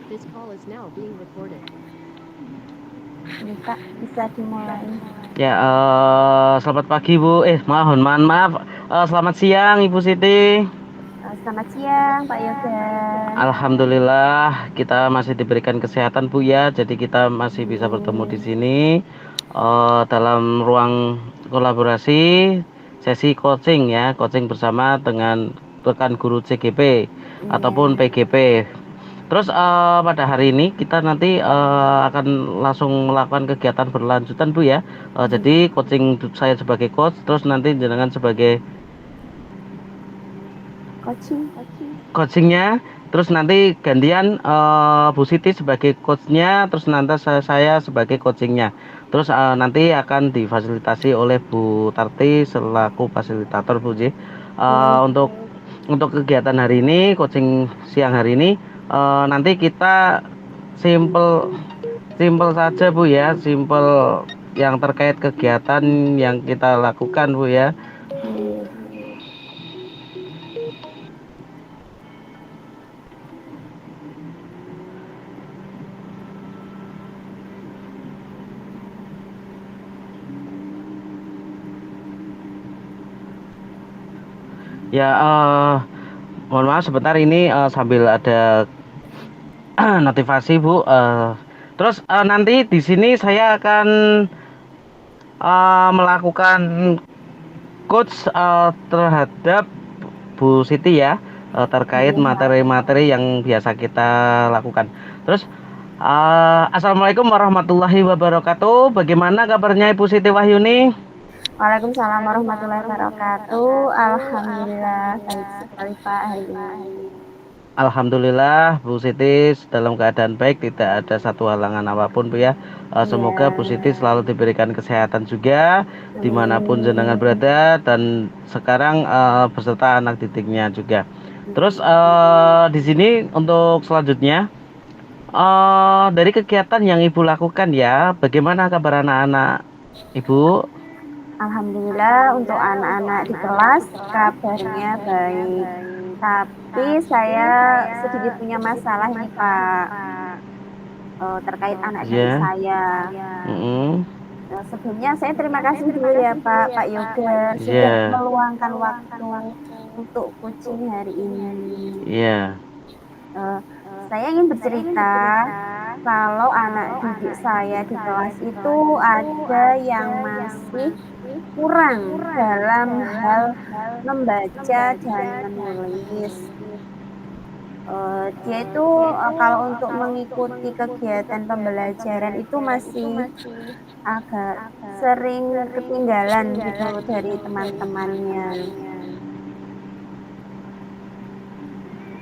This call is now being recorded. Ini Kak, bisa dimulai. Ya, selamat pagi Bu. Mohon maaf. Selamat siang Ibu Siti. Selamat siang Pak Yoga. Alhamdulillah kita masih diberikan kesehatan Bu ya. Jadi kita masih bisa bertemu di sini dalam ruang kolaborasi sesi coaching ya, coaching bersama dengan rekan guru CGP ataupun Iya. PGP. Terus pada hari ini kita nanti akan langsung melakukan kegiatan berlanjutan Bu ya. Jadi coaching saya sebagai coach, terus nanti jenengan sebagai coachingnya, terus nanti gantian Bu Siti sebagai coachnya, terus nanti saya sebagai coachingnya. Terus nanti akan difasilitasi oleh Bu Tarti selaku fasilitator Bu Ji. Untuk kegiatan hari ini, coaching siang hari ini, nanti kita simple simple saja Bu ya, simple yang terkait kegiatan yang kita lakukan Bu ya. Ya, mohon maaf sebentar ini sambil ada notifikasi Bu. Terus nanti di sini saya akan melakukan coach terhadap Bu Siti ya, terkait materi-materi yang biasa kita lakukan. Terus Assalamualaikum warahmatullahi wabarakatuh. Bagaimana kabarnya Ibu Siti Wahyuni? Waalaikumsalam warahmatullahi wabarakatuh. Alhamdulillah baik sekali Pak hari ini. Alhamdulillah Bu Siti dalam keadaan baik, tidak ada satu halangan apapun Bu ya. Semoga Bu Siti selalu diberikan kesehatan juga dimanapun jenengan berada, dan sekarang beserta anak didiknya juga. Terus di sini untuk selanjutnya dari kegiatan yang Ibu lakukan ya, bagaimana kabar anak-anak Ibu? Alhamdulillah untuk anak-anak di kelas kabarnya baik. Tapi saya sedikit punya masalah ini Pak, terkait anak didik saya. Sebelumnya saya terima kasih dulu ya Pak Yoga sudah meluangkan waktu untuk coaching hari ini. Saya ingin bercerita kalau anak didik saya di kelas itu ada yang masih kurang dalam hal membaca dan menulis. Dia itu kalau untuk mengikuti kegiatan pembelajaran itu masih agak sering ketinggalan gitu dari teman-temannya.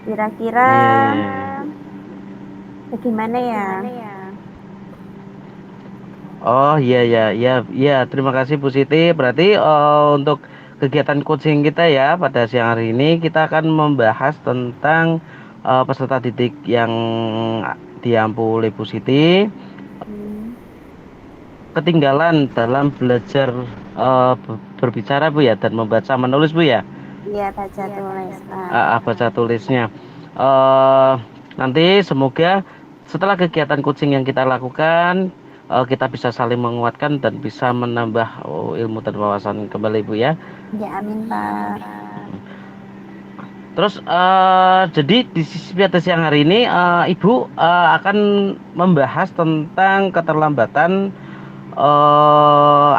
Kira-kira bagaimana ya? Oh iya, terima kasih Bu Siti. Berarti untuk kegiatan coaching kita ya pada siang hari ini kita akan membahas tentang peserta didik yang diampu oleh Bu Siti ketinggalan dalam belajar berbicara Bu ya, dan membaca menulis Bu ya. Iya, baca tulis Pak. Baca tulisnya. Nanti semoga setelah kegiatan coaching yang kita lakukan kita bisa saling menguatkan dan bisa menambah ilmu dan wawasan kembali Bu ya. Ya amin Pak. Terus jadi di pada siang hari ini Ibu akan membahas tentang keterlambatan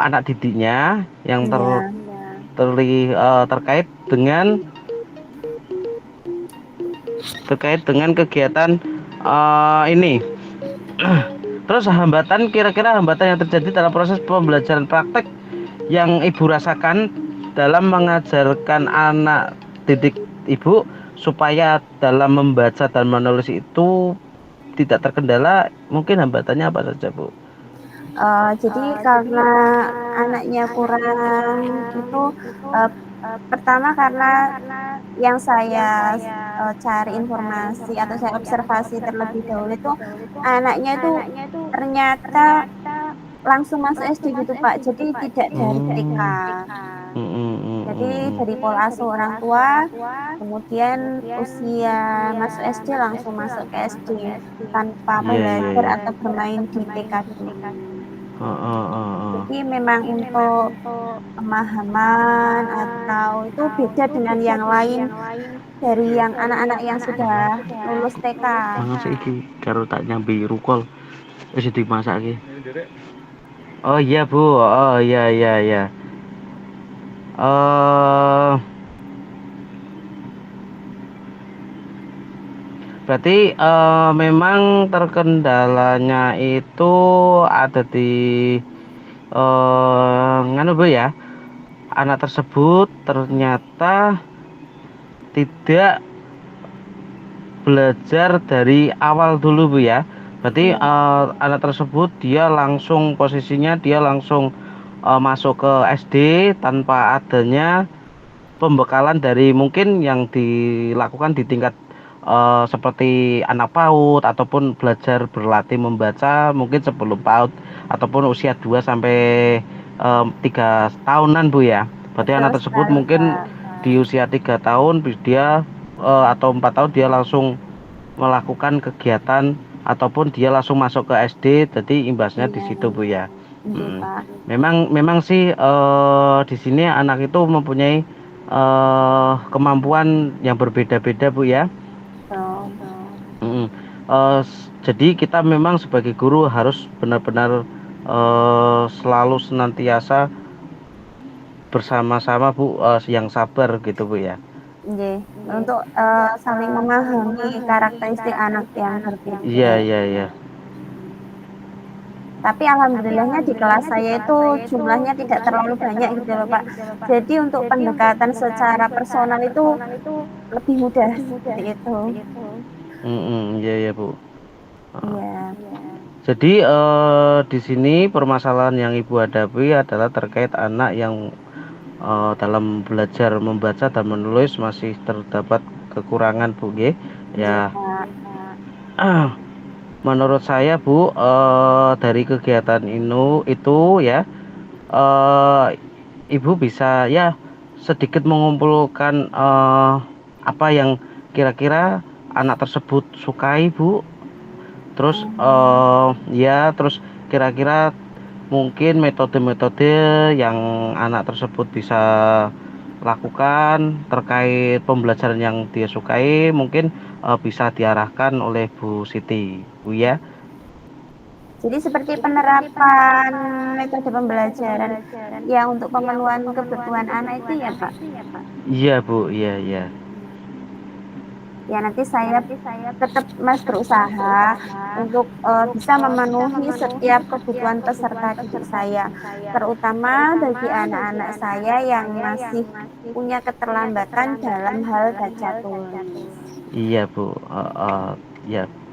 anak didiknya yang terkait dengan kegiatan ini. Terus kira-kira hambatan yang terjadi dalam proses pembelajaran praktek yang Ibu rasakan dalam mengajarkan anak didik Ibu supaya dalam membaca dan menulis itu tidak terkendala, mungkin hambatannya apa saja Bu? Jadi karena anaknya kurang itu pertama karena yang saya cari informasi atau saya observasi terlebih dahulu itu anaknya itu ternyata langsung masuk SD gitu Pak, jadi tidak dari TK. Jadi dari pola asuh orang tua, kemudian usia masuk SD langsung masuk ke SD tanpa Iya, iya, belajar iya. atau bermain di TK dulu. Oh. Jadi memang untuk pemahaman atau itu beda dengan yang lain dari yang anak-anak yang sudah lulus TK. Mangan saiki karo tak nyambi rukol wis dimasak iki. Oh iya Bu, oh iya. eh Berarti memang terkendalanya itu ada di nganu Bu ya. Anak tersebut ternyata tidak belajar dari awal dulu Bu ya. Berarti Iya, anak tersebut dia langsung masuk ke SD tanpa adanya pembekalan dari mungkin yang dilakukan di tingkat seperti anak PAUD ataupun belajar berlatih membaca mungkin sebelum PAUD ataupun usia 2 sampai 3 tahunan Bu ya. Berarti betul anak tersebut sekali mungkin Pak. di usia 3 tahun dia atau 4 tahun dia langsung melakukan kegiatan ataupun dia langsung masuk ke SD, jadi imbasnya di Iya, situ Bu ya. iya Pak. Memang sih di sini anak itu mempunyai kemampuan yang berbeda-beda Bu ya. Betul. Jadi kita memang sebagai guru harus benar-benar selalu senantiasa bersama-sama Bu, yang sabar gitu Bu ya. Iya, untuk saling memahami karakteristik anak yang berbeda. Iya. Tapi alhamdulillahnya di kelas saya itu jumlahnya tidak terlalu banyak gitu loh Pak. Jadi untuk pendekatan secara personal itu lebih mudah seperti itu. Iya Bu. Iya, Jadi di sini permasalahan yang Ibu hadapi adalah terkait anak yang dalam belajar membaca dan menulis masih terdapat kekurangan Bu nggih. iya Ya, Pak. menurut saya Bu, dari kegiatan itu ya, Ibu bisa ya sedikit mengumpulkan apa yang kira-kira anak tersebut sukai Bu. Terus ya terus kira-kira mungkin metode-metode yang anak tersebut bisa lakukan terkait pembelajaran yang dia sukai mungkin bisa diarahkan oleh Bu Siti Bu ya. Jadi seperti penerapan metode pembelajaran yang untuk pemenuhan kebutuhan anak itu ya Pak. Iya Bu, iya. Ya nanti saya tetap Mas berusaha untuk bisa memenuhi setiap kebutuhan peserta didik saya, terutama bagi anak-anak saya yang masih punya keterlambatan dalam hal baca tulis. Iya Bu,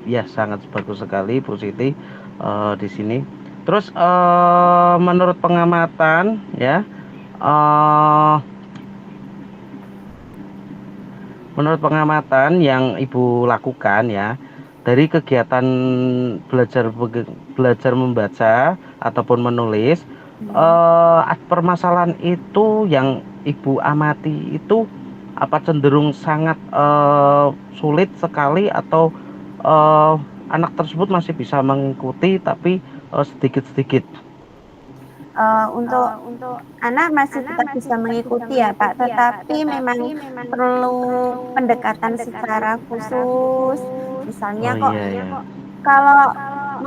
ya sangat bagus sekali Bu Siti di sini. Terus menurut pengamatan ya, menurut pengamatan yang Ibu lakukan ya, dari kegiatan belajar membaca ataupun menulis, permasalahan itu yang Ibu amati itu apa cenderung sangat sulit sekali atau anak tersebut masih bisa mengikuti tapi sedikit-sedikit. Untuk anak masih tetap bisa mengikuti ya Pak, tetapi memang perlu pendekatan secara khusus. Misalnya kok kalau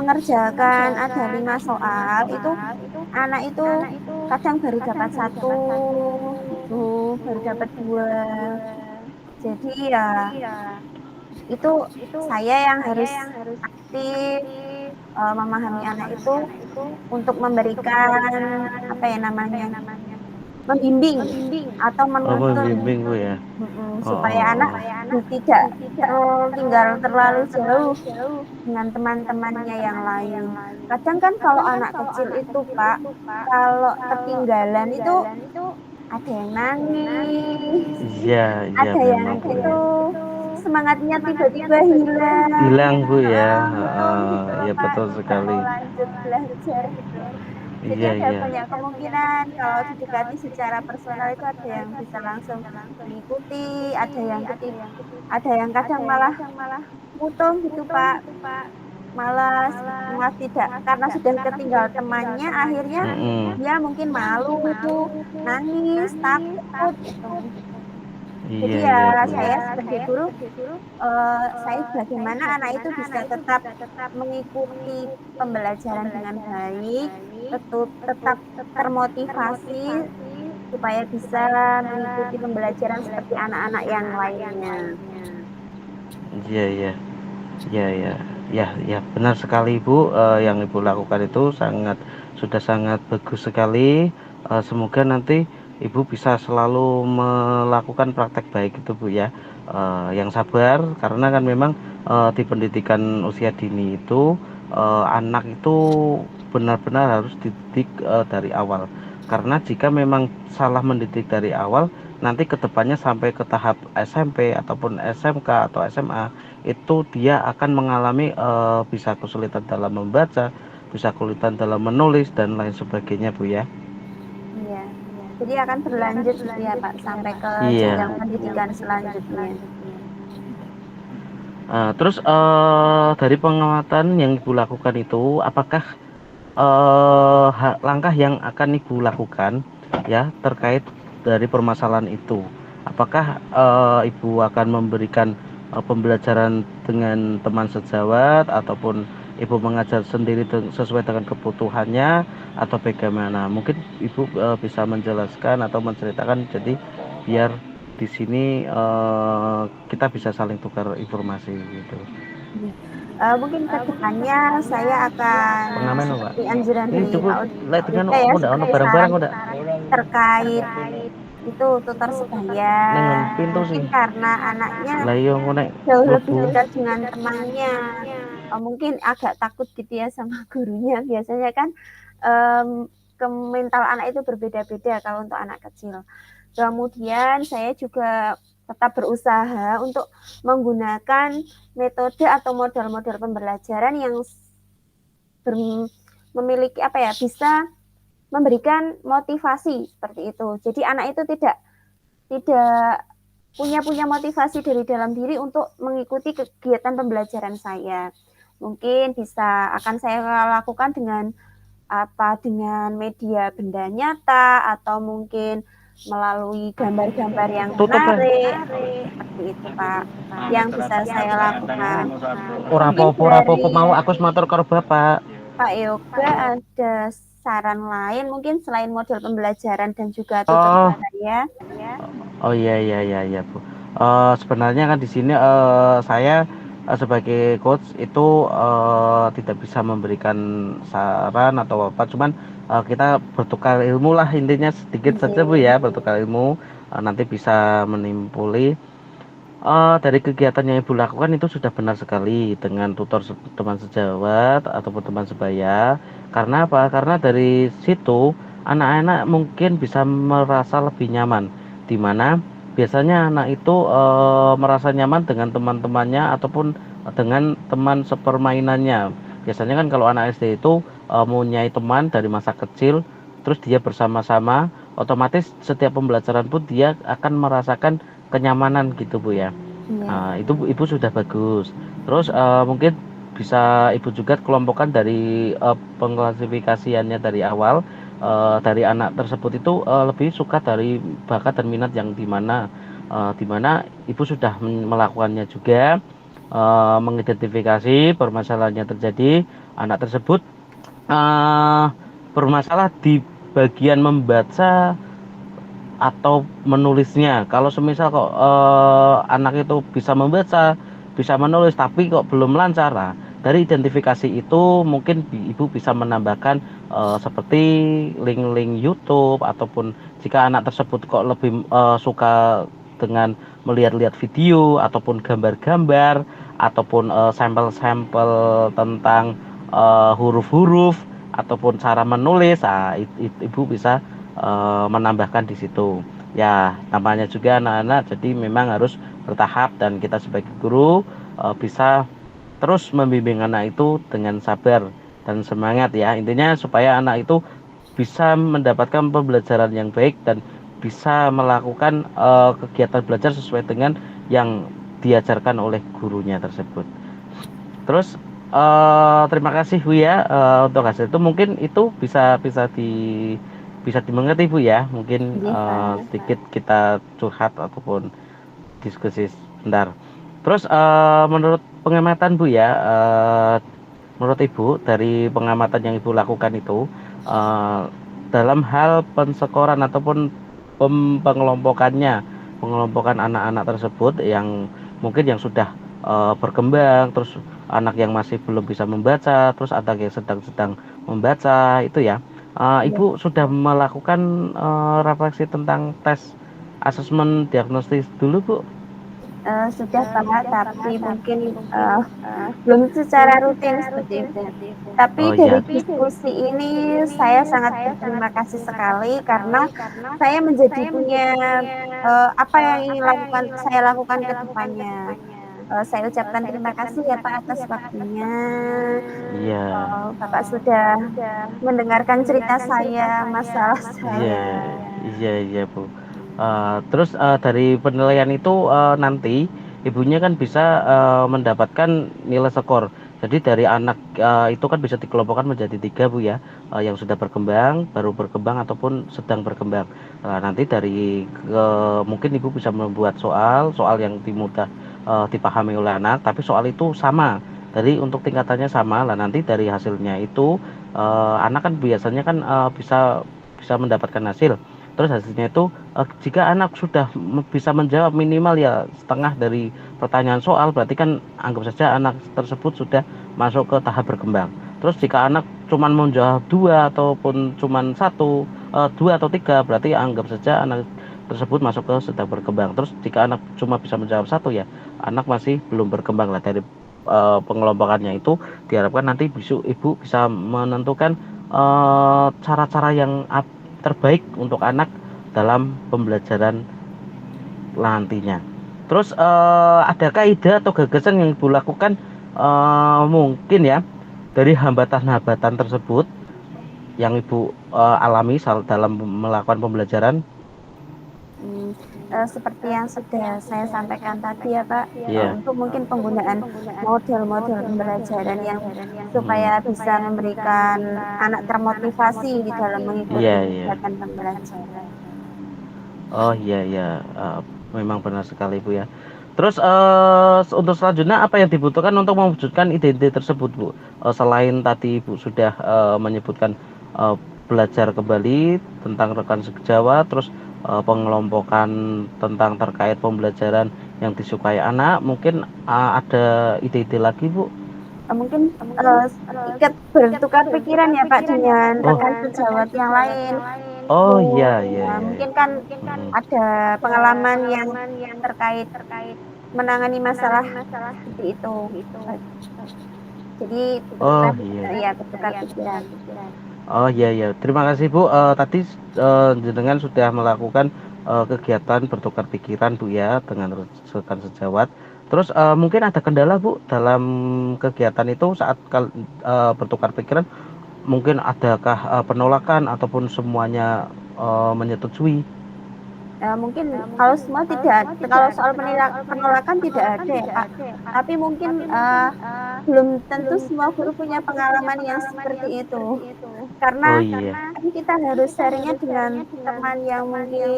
mengerjakan ada 5 soal itu anak itu kadang baru dapat 1 gitu, baru dapat 2. Jadi ya itu saya yang harus aktif memahami anak itu untuk memberikan apa ya namanya, membimbing atau menuntun Membimbing Bu ya. supaya anak tidak tertinggal terlalu jauh dengan teman-temannya yang lain. Kadang kan kalau anak kecil itu Pak, kalau ketinggalan itu ada yang nangis, Iya ada yang memang Bu ya. itu semangatnya tiba-tiba hilang. Hilang Bu ya. Betul gitu loh Ya Pak, betul tidak sekali. mau lanjut belajar gitu. Jadi Iya, ada iya. banyak kemungkinan kalau didekati secara personal itu ada yang bisa langsung mengikuti, ada yang kadang malah mutung gitu Pak, malas gitu, malah tidak karena sudah ketinggal temannya akhirnya Mm-mm. dia mungkin malu, nangis, takut gitu. Jadi Iya, ya iya, Bu, ya. saya sebagai guru, saya bagaimana anak itu bisa tetap mengikuti pembelajaran dengan baik, tetap termotivasi supaya bisa mengikuti pembelajaran seperti anak-anak yang lainnya. Iya, iya. Ya, ya, ya, ya, benar sekali Ibu. Yang Ibu lakukan itu sudah sangat bagus sekali. Semoga nanti Ibu bisa selalu melakukan praktek baik itu Bu ya. Yang sabar karena kan memang di pendidikan usia dini itu anak itu benar-benar harus dididik dari awal. Karena jika memang salah mendidik dari awal, nanti kedepannya sampai ke tahap SMP ataupun SMK atau SMA itu dia akan mengalami bisa kesulitan dalam membaca, bisa kesulitan dalam menulis dan lain sebagainya Bu ya. Iya. Jadi akan berlanjut gitu ya Pak sampai ke Iya. jenjang pendidikan selanjutnya. Terus dari pengamatan yang Ibu lakukan itu, apakah langkah yang akan Ibu lakukan ya terkait dari permasalahan itu? Apakah Ibu akan memberikan pembelajaran dengan teman sejawat ataupun Ibu mengajar sendiri sesuai dengan kebutuhannya atau bagaimana? Mungkin Ibu bisa menjelaskan atau menceritakan jadi biar di sini kita bisa saling tukar informasi gitu. Iya. Mungkin ke depannya saya akan Pengamen loh, Pak. seperti anjuran Ini dari cukup lek OJK dengan ya, udah ono seperti barang-barang saran udah terkait itu tutor sebaya. dengan pintu sih. Mungkin karena anaknya Lah iya engko nek jauh lebih mlebu. dekat dengan temannya, mungkin agak takut gitu ya sama gurunya. Biasanya kan ke mental anak itu berbeda-beda kalau untuk anak kecil. Kemudian saya juga tetap berusaha untuk menggunakan metode atau model-model pembelajaran yang memiliki apa ya, bisa memberikan motivasi seperti itu. Jadi anak itu tidak punya motivasi dari dalam diri untuk mengikuti kegiatan pembelajaran saya. Mungkin akan saya lakukan dengan dengan media benda nyata atau mungkin melalui gambar-gambar yang Tutup ya. menarik seperti itu Pak yang bisa saya lakukan. Ora Mungkin apa-apa, ora apa-apa dari mau aku matur karo Bapak. Pak Yoga ada saran lain mungkin selain model pembelajaran dan juga tutor Oh, saya. oh iya, iya, iya, iya Bu. Sebenarnya kan di sini saya sebagai coach itu tidak bisa memberikan saran atau apa, cuman kita bertukar ilmu lah intinya sedikit saja Bu ya, bertukar ilmu nanti bisa menimpuli. Dari kegiatan yang Ibu lakukan itu sudah benar sekali dengan tutor teman sejawat ataupun teman sebaya. Karena apa? Karena dari situ anak-anak mungkin bisa merasa lebih nyaman. Di mana biasanya anak itu merasa nyaman dengan teman-temannya ataupun dengan teman sepermainannya. Biasanya kan kalau anak SD itu mempunyai teman dari masa kecil, terus dia bersama-sama, otomatis setiap pembelajaran pun dia akan merasakan kenyamanan gitu Bu ya. Itu Ibu sudah bagus. Terus mungkin bisa Ibu juga kelompokkan dari pengklasifikasiannya dari awal, dari anak tersebut itu lebih suka dari bakat dan minat yang dimana Ibu sudah melakukannya juga, mengidentifikasi permasalahan yang terjadi. Anak tersebut bermasalah di bagian membaca atau menulisnya. Kalau semisal kok anak itu bisa membaca, bisa menulis tapi kok belum lancar lah. Dari identifikasi itu mungkin Ibu bisa menambahkan seperti link-link YouTube ataupun jika anak tersebut kok lebih suka dengan melihat-lihat video ataupun gambar-gambar ataupun sampel-sampel tentang huruf-huruf ataupun cara menulis, Ibu bisa menambahkan di situ. Ya, namanya juga anak-anak, jadi memang harus bertahap dan kita sebagai guru bisa terus membimbing anak itu dengan sabar dan semangat ya. Intinya supaya anak itu bisa mendapatkan pembelajaran yang baik dan bisa melakukan kegiatan belajar sesuai dengan yang diajarkan oleh gurunya tersebut. Terus terima kasih Bu ya untuk hasil itu, mungkin itu bisa dimengerti Bu ya. Mungkin Nggih, Pak. sedikit kita curhat ataupun diskusi sebentar. Terus menurut pengamatan Bu ya, menurut Ibu dari pengamatan yang Ibu lakukan itu eh, dalam hal pensekoran ataupun pengelompokan anak-anak tersebut yang mungkin yang sudah berkembang, terus anak yang masih belum bisa membaca, terus ada yang sedang-sedang membaca itu ya. Ya. Ibu sudah melakukan refleksi tentang tes asesmen diagnostis dulu Bu? Sudah Pak, tapi mungkin belum secara rutin seperti itu. Tapi Oh dari iya. diskusi ini saya sangat berterima kasih sekali karena saya menjadi punya apa yang ingin saya lakukan ke depannya. Saya ucapkan terima kasih ya Pak atas waktunya. Iya. Bapak sudah mendengarkan cerita saya, masalah Iya, saya. iya Bu. Terus dari penilaian itu nanti ibunya kan bisa mendapatkan nilai skor. Jadi dari anak itu kan bisa dikelompokkan menjadi 3 Bu ya, yang sudah berkembang, baru berkembang ataupun sedang berkembang. Nanti dari mungkin ibu bisa membuat soal yang dipahami oleh anak, tapi soal itu sama. Jadi untuk tingkatannya sama lah. Nanti dari hasilnya itu anak kan biasanya kan bisa bisa mendapatkan hasil. Terus hasilnya itu jika anak sudah bisa menjawab minimal ya setengah dari pertanyaan soal, berarti kan anggap saja anak tersebut sudah masuk ke tahap berkembang. Terus jika anak cuman menjawab 2 ataupun cuman 1, 2 atau 3, berarti anggap saja anak tersebut masuk ke sedang berkembang. Terus jika anak cuma bisa menjawab 1 ya anak masih belum berkembang lah. Dari pengelompokannya itu diharapkan nanti ibu bisa menentukan cara-cara yang terbaik untuk anak dalam pembelajaran nantinya. Terus adakah ide atau gagasan yang ibu lakukan mungkin ya dari hambatan-hambatan tersebut yang ibu alami dalam melakukan pembelajaran? Seperti yang sudah saya sampaikan tadi ya Pak, Iya. untuk mungkin penggunaan model-model pembelajaran yang Mm-mm. supaya bisa memberikan anak termotivasi di dalam Iya, mengikuti iya. kegiatan pembelajaran. Oh iya iya, memang benar sekali Bu ya. Terus untuk selanjutnya apa yang dibutuhkan untuk mewujudkan ide-ide tersebut Bu? Selain tadi Ibu sudah menyebutkan eh, belajar kembali tentang rekan sejawat, terus pengelompokan tentang terkait pembelajaran yang disukai anak, mungkin ada ide-ide lagi Bu? Mungkin ikut bertukar pikiran ya Pak dengan Oh, rekan sejawat yang lain. oh iya Terus, iya iya. mungkin kan Mm-mm. ada pengalaman yang terkait menangani masalah seperti itu. Jadi kita Oh bisa iya. ya bertukar pikiran. Oh iya iya, terima kasih Bu. Tadi jenengan sudah melakukan kegiatan bertukar pikiran Bu ya dengan rekan sejawat. Terus mungkin ada kendala Bu dalam kegiatan itu saat bertukar pikiran. Mungkin adakah penolakan ataupun semuanya menyetujui? Mungkin kalau semua tidak, kalau soal penolakan tidak ada ya Pak. Tapi mungkin belum tentu semua guru punya pengalaman yang seperti itu. Karena Oh iya. kan kita harus sharingnya dengan teman yang mungkin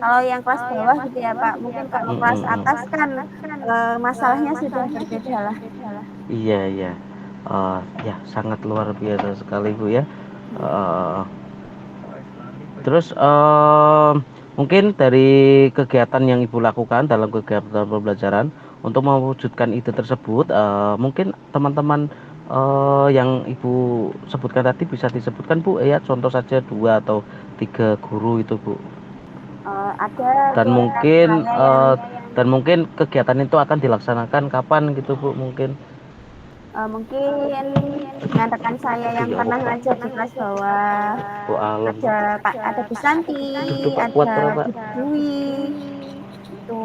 kalau yang kelas bawah gitu ya Pak. Mungkin kalau Mm, kelas mm, mm. atas kan masalahnya sudah berbeda lah. Iya iya. Ya sangat luar biasa sekali Bu ya. Eh, Terus mungkin dari kegiatan yang Ibu lakukan dalam kegiatan pembelajaran untuk mewujudkan ide tersebut, mungkin teman-teman yang Ibu sebutkan tadi bisa disebutkan Bu, ya contoh saja 2 atau 3 guru itu Bu. Ada Dan rekan mungkin saya yang kegiatan itu akan dilaksanakan kapan gitu Bu mungkin. mungkin dengan rekan saya yang Aduh ya pernah Allah Pak. ngajar di kelas bawah. Bu alam. Ada Bu Santi, Aduh Pak kuat ada Pak. Bu Dwi, itu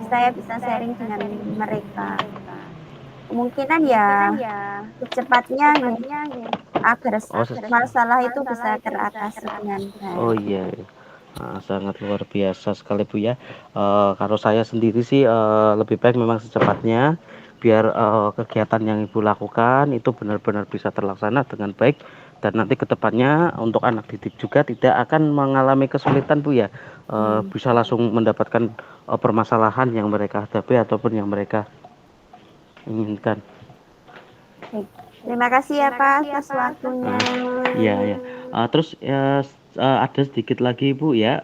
saya bisa sharing dengan mereka. Kemungkinan ya secepatnya ya, agar Oh, masalah itu bisa teratasi dengan oh baik. iya, iya. Sangat luar biasa sekali Bu ya. Kalau saya sendiri sih lebih baik memang secepatnya biar kegiatan yang Ibu lakukan itu benar-benar bisa terlaksana dengan baik dan nanti kedepannya untuk anak didik juga tidak akan mengalami kesulitan Bu ya. Bisa langsung mendapatkan permasalahan yang mereka hadapi ataupun yang mereka inginkan. Baik. Terima kasih ya Pak atas waktunya. Iya, ya. Terus ada sedikit lagi Bu ya.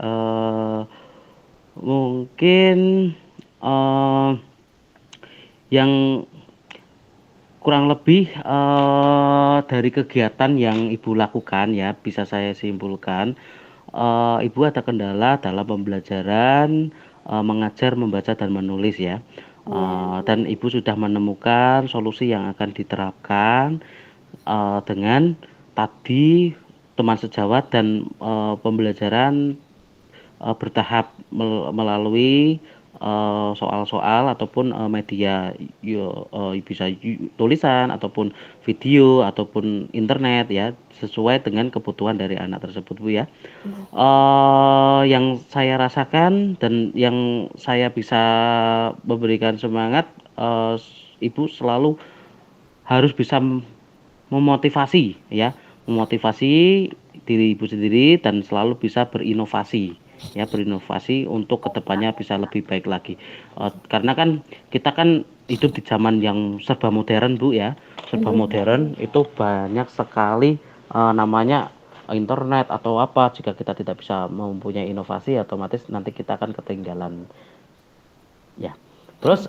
Mungkin eh, yang kurang lebih dari kegiatan yang Ibu lakukan ya, bisa saya simpulkan, Ibu ada kendala dalam pembelajaran mengajar, membaca dan menulis ya. Iya. Dan Ibu sudah menemukan solusi yang akan diterapkan dengan tadi teman sejawat dan pembelajaran bertahap melalui soal-soal ataupun media bisa tulisan ataupun video ataupun internet ya sesuai dengan kebutuhan dari anak tersebut Bu ya. Yang saya rasakan dan yang saya bisa memberikan semangat, Ibu selalu harus bisa memotivasi ya, memotivasi diri Ibu sendiri dan selalu bisa berinovasi ya, berinovasi untuk kedepannya bisa lebih baik lagi. Karena kan kita kan hidup di zaman yang serba modern Bu ya, serba modern itu banyak sekali namanya internet atau apa, jika kita tidak bisa mempunyai inovasi otomatis nanti kita akan ketinggalan ya. Terus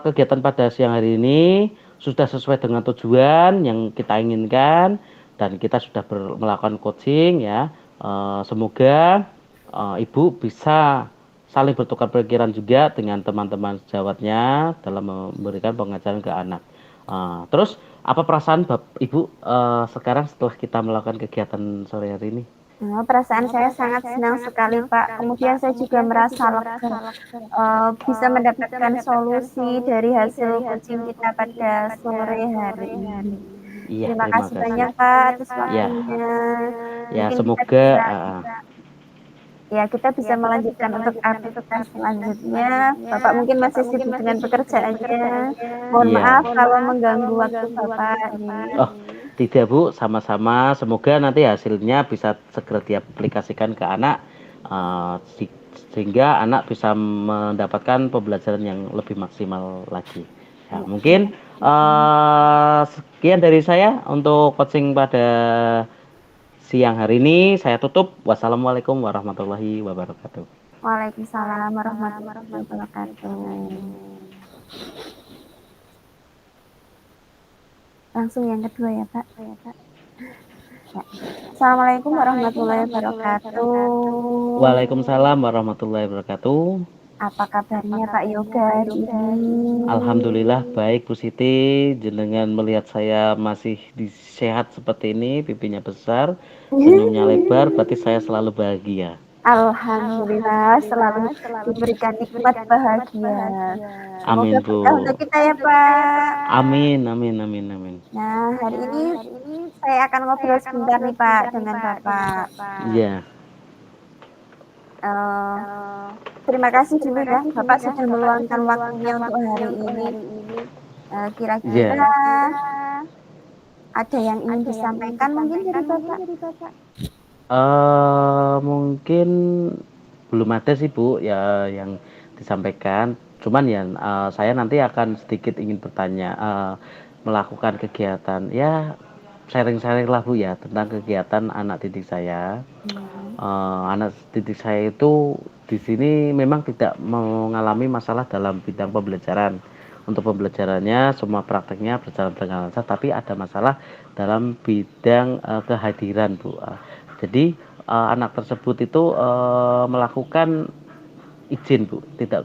kegiatan pada siang hari ini sudah sesuai dengan tujuan yang kita inginkan dan kita sudah melakukan coaching ya. Semoga Ibu bisa saling bertukar pikiran juga dengan teman-teman sejawatnya dalam memberikan pengajaran ke anak. Terus apa perasaan Ibu sekarang setelah kita melakukan kegiatan sore hari ini? Perasaan saya sangat senang sekali Pak. Kemudian saya juga merasa lega bisa mendapatkan solusi dari hasil coaching kita pada sore hari ini. Iya, Terima terima kasih kasih. banyak Pak atas Ya, waktunya. ya Mungkin kita semoga bisa kita bisa melanjutkan untuk aktivitas selanjutnya. Bapak mungkin masih sibuk dengan pekerjaannya. Mohon iya. maaf kalau mengganggu waktu Bapak ini. Oh, tidak Bu, sama-sama. Semoga nanti hasilnya bisa segera diaplikasikan ke anak, sehingga anak bisa mendapatkan pembelajaran yang lebih maksimal lagi. Ya, mungkin sekian dari saya untuk coaching pada siang hari ini. Saya tutup. Wassalamualaikum warahmatullahi wabarakatuh. Waalaikumsalam warahmatullahi wabarakatuh. Langsung yang kedua ya Pak. Ya. Assalamualaikum warahmatullahi wabarakatuh. Waalaikumsalam warahmatullahi wabarakatuh. Apa kabarnya Pak Yoga hari ini? Alhamdulillah baik Bu Siti, jenengan melihat saya masih sehat seperti ini, pipinya besar, senyumnya lebar, berarti saya selalu bahagia. Alhamdulillah selalu diberikan nikmat bahagia. Semoga Amin Bu. berkah untuk kita ya Pak. Amin, amin, amin, amin. Nah hari ini saya akan ngobrol sebentar nih Pak dengan Bapak. Iya. Terima kasih dulu ya Bapak sudah meluangkan waktunya untuk hari ini. Kira-kira ada yang ingin disampaikan mungkin dari Bapak? Mungkin belum ada sih Bu ya yang disampaikan. Cuman ya saya nanti akan sedikit ingin bertanya, melakukan kegiatan ya sharing-sharing lah Bu ya tentang kegiatan anak didik saya. Anak didik saya itu di sini memang tidak mengalami masalah dalam bidang pembelajaran. Untuk pembelajarannya semua prakteknya berjalan dengan lancar, tapi ada masalah dalam bidang kehadiran Bu. Jadi anak tersebut itu melakukan izin Bu, tidak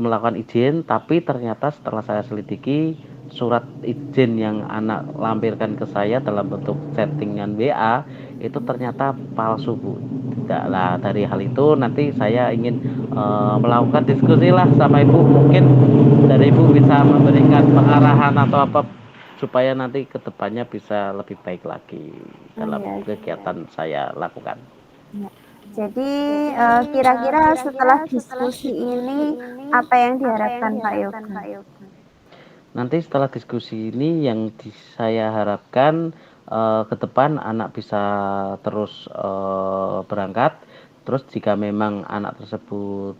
melakukan izin, tapi ternyata setelah saya selidiki surat izin yang anak lampirkan ke saya dalam bentuk chattingan WA itu ternyata palsu Bu. Lah dari hal itu nanti saya ingin melakukan diskusi lah sama Ibu, mungkin dari Ibu bisa memberikan pengarahan atau apa supaya nanti kedepannya bisa lebih baik lagi Oh dalam iya. kegiatan saya lakukan. Ya. Jadi kira-kira setelah diskusi ini apa yang diharapkan Pak Yoga? Nanti setelah diskusi ini yang saya harapkan ke depan anak bisa terus berangkat. Terus jika memang anak tersebut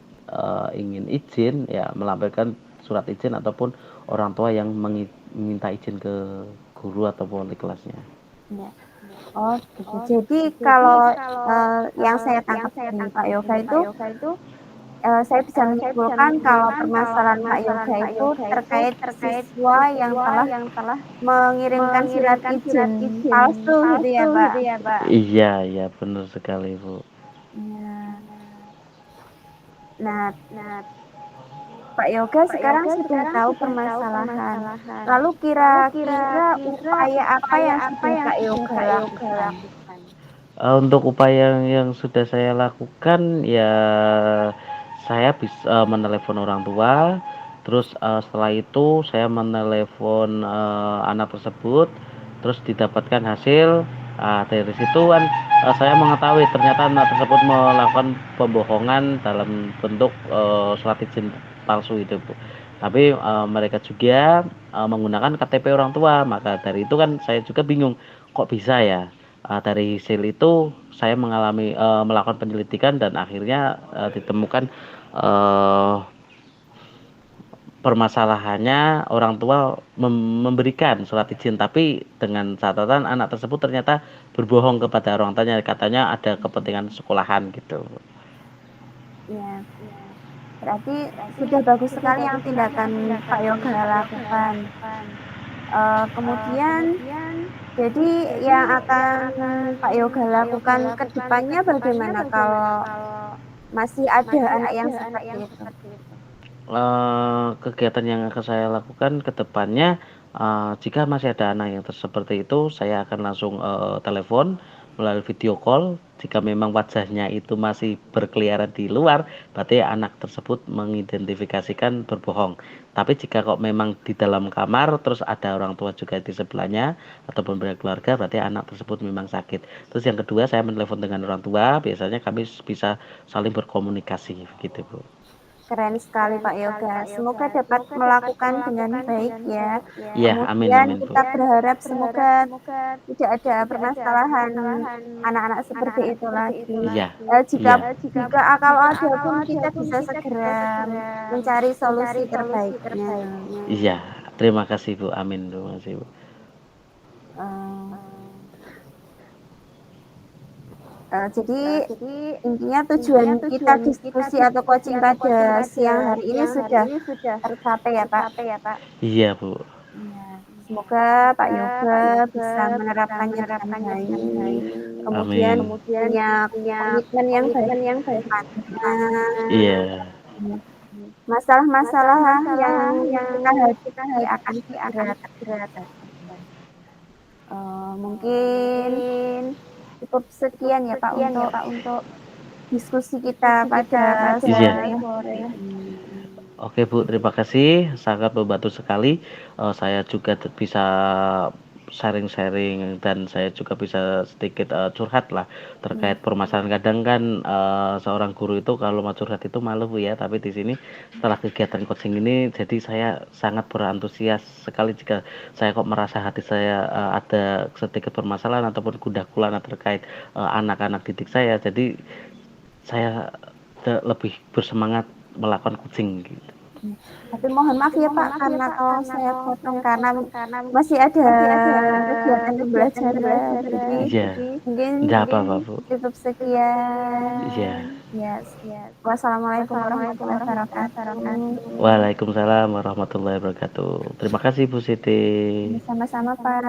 ingin izin, ya melampirkan surat izin ataupun orang tua yang meminta izin ke guru ataupun di kelasnya. Ya. Oh, gitu. Jadi kalau yang saya tangkap dari Pak Yoga itu, saya bisa menyimpulkan kalau permasalahan Pak Yoga itu terkait siswa yang telah mengirimkan surat izin palsu gitu ya, Pak. Iya, iya benar sekali, Bu. Ya. Nah, Pak Yoga sekarang sudah tahu permasalahan. Lalu kira-kira upaya apa yang sudah Pak Yoga lakukan? Untuk upaya yang sudah saya lakukan ya saya bisa menelepon orang tua, terus setelah itu saya menelepon anak tersebut, terus didapatkan hasil. Dari situ kan saya mengetahui ternyata anak tersebut melakukan pembohongan dalam bentuk surat izin palsu itu, Bu. Tapi mereka juga menggunakan KTP orang tua, maka dari itu kan saya juga bingung kok bisa ya. Dari hasil itu saya melakukan penyelidikan dan akhirnya ditemukan uh, permasalahannya orang tua memberikan surat izin tapi dengan catatan anak tersebut ternyata berbohong kepada orang tuanya, katanya ada kepentingan sekolahan gitu. Ya, berarti sudah bagus sekali yang tindakan Pak Yoga lakukan. Kemudian, jadi yang akan Pak Yoga lakukan ke depannya bagaimana kalau masih ada anak yang seperti itu? Kegiatan yang akan saya lakukan ke depannya, jika masih ada anak yang seperti itu, saya akan langsung telepon melalui video call. Jika memang wajahnya itu masih berkeliaran di luar, berarti anak tersebut mengidentifikasikan berbohong. Tapi jika kok memang di dalam kamar, terus ada orang tua juga di sebelahnya ataupun pihak keluarga, berarti anak tersebut memang sakit. Terus yang kedua, saya menelepon dengan orang tua, biasanya kami bisa saling berkomunikasi, gitu Bu. Keren sekali Pak Yoga. Semoga dapat melakukan dengan baik ya. Iya, amin Kemudian amin Bu. kita berharap semoga tidak ada permasalahan anak-anak seperti itu lagi. Iya, Jika iya. jika kalau ada pun kita bisa segera mencari solusi terbaiknya. Iya, terima kasih Bu. Amin, terima kasih Bu. Eh, jadi intinya tujuan kita diskusi atau coaching pada siang hari ini sudah tercapai ya Pak. Iya Bu. Ya, semoga Pak Yoga bisa menerapkannya dengan baik, kemudian Amin. punya komitmen yang baik ke depannya. Iya. Masalah-masalah yang kita hadapi akan segera terselesaikan. Mungkin cukup sekian ya Pak untuk diskusi kita pada Iya. sore hari ini. Oke Bu, terima kasih. Sangat membantu sekali. Saya juga bisa sharing-sharing dan saya juga bisa sedikit curhat lah terkait permasalahan. Kadang kan seorang guru itu kalau mau curhat itu malu Bu ya. Tapi di sini setelah kegiatan coaching ini, jadi saya sangat berantusias sekali jika saya kok merasa hati saya ada sedikit permasalahan ataupun gundah gulana terkait anak-anak didik saya. Jadi saya lebih bersemangat melakukan coaching gitu. Tapi mohon maaf ya Pak, karena kalau saya potong karena masih ada kegiatan pembelajaran, jadi Iya, mungkin nggak apa-apa Bu. cukup sekian. Iya. Ya, wassalamualaikum warahmatullahi wabarakatuh. Waalaikumsalam warahmatullahi wabarakatuh. Terima kasih Bu Siti. Sama-sama Pak.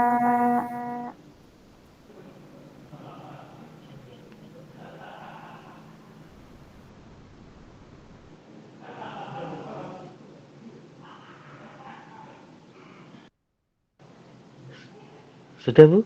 Sudah Bu?